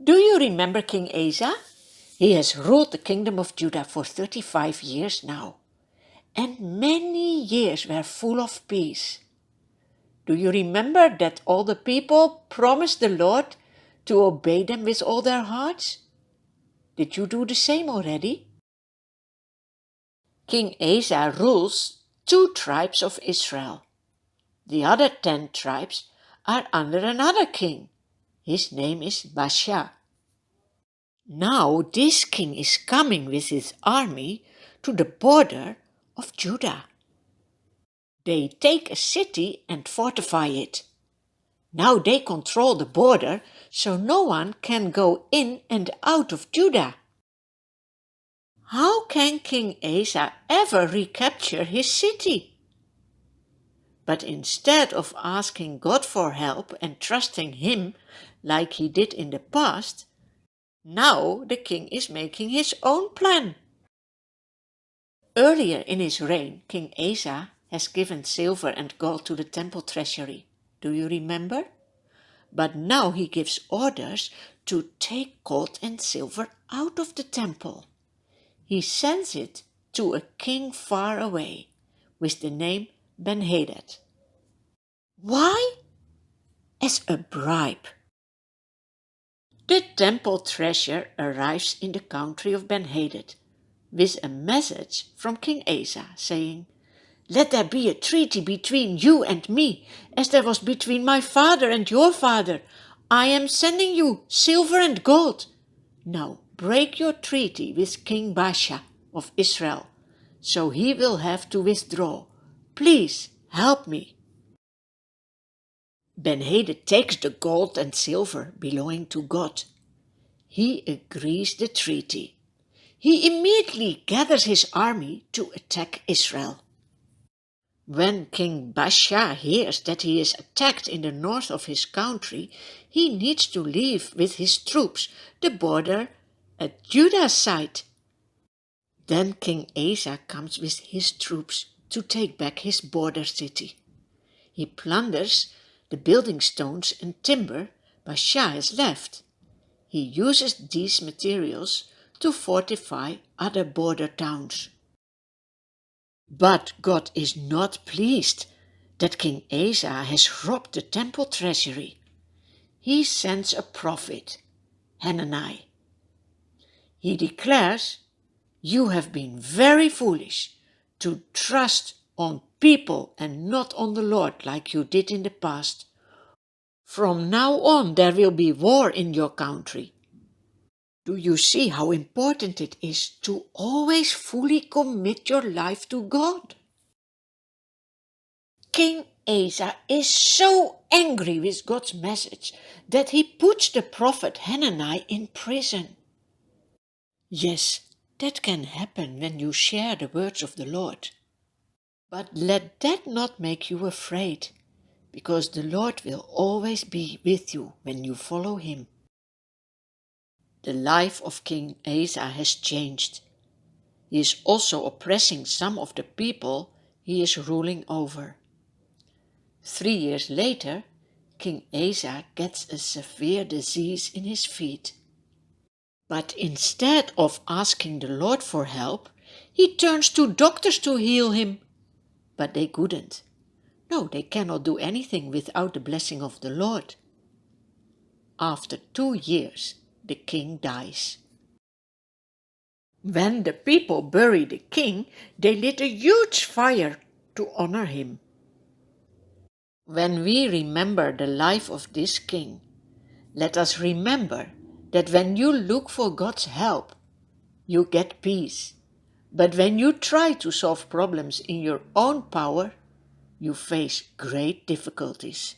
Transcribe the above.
Do you remember King Asa? He has ruled the kingdom of Judah for 35 years now, and many years were full of peace. Do you remember that all the people promised the Lord to obey them with all their hearts? Did you do the same already? King Asa rules 2 tribes of Israel. The other 10 tribes are under another king. His name is Baasha. Now this king is coming with his army to the border of Judah. They take a city and fortify it. Now they control the border, so no one can go in and out of Judah. How can King Asa ever recapture his city? But instead of asking God for help and trusting him like he did in the past, now the king is making his own plan. Earlier in his reign, King Asa has given silver and gold to the temple treasury. Do you remember? But now he gives orders to take gold and silver out of the temple. He sends it to a king far away with the name Ben-Hadad. Why? As a bribe. The temple treasure arrives in the country of Ben-Hadad with a message from King Asa saying, "Let there be a treaty between you and me, as there was between my father and your father. I am sending you silver and gold. Now break your treaty with King Baasha of Israel, so he will have to withdraw. Please help me." Ben-Hadad takes the gold and silver belonging to God. He agrees the treaty. He immediately gathers his army to attack Israel. When King Baasha hears that he is attacked in the north of his country, he needs to leave with his troops the border at Judah's side. Then King Asa comes with his troops to take back his border city. He plunders the building stones and timber Baasha has left. He uses these materials to fortify other border towns. But God is not pleased that King Asa has robbed the temple treasury. He sends a prophet, Hanani. He declares, "You have been very foolish to trust on people and not on the Lord like you did in the past. From now on there will be war in your country." Do you see how important it is to always fully commit your life to God? King Asa is so angry with God's message that he puts the prophet Hanani in prison. Yes, that can happen when you share the words of the Lord. But let that not make you afraid, because the Lord will always be with you when you follow him. The life of King Asa has changed. He is also oppressing some of the people he is ruling over. 3 years later, King Asa gets a severe disease in his feet. But instead of asking the Lord for help, he turns to doctors to heal him. But they couldn't. No, they cannot do anything without the blessing of the Lord. After 2 years, the king dies. When the people bury the king, they lit a huge fire to honor him. When we remember the life of this king, let us remember that when you look for God's help, you get peace. But when you try to solve problems in your own power, you face great difficulties.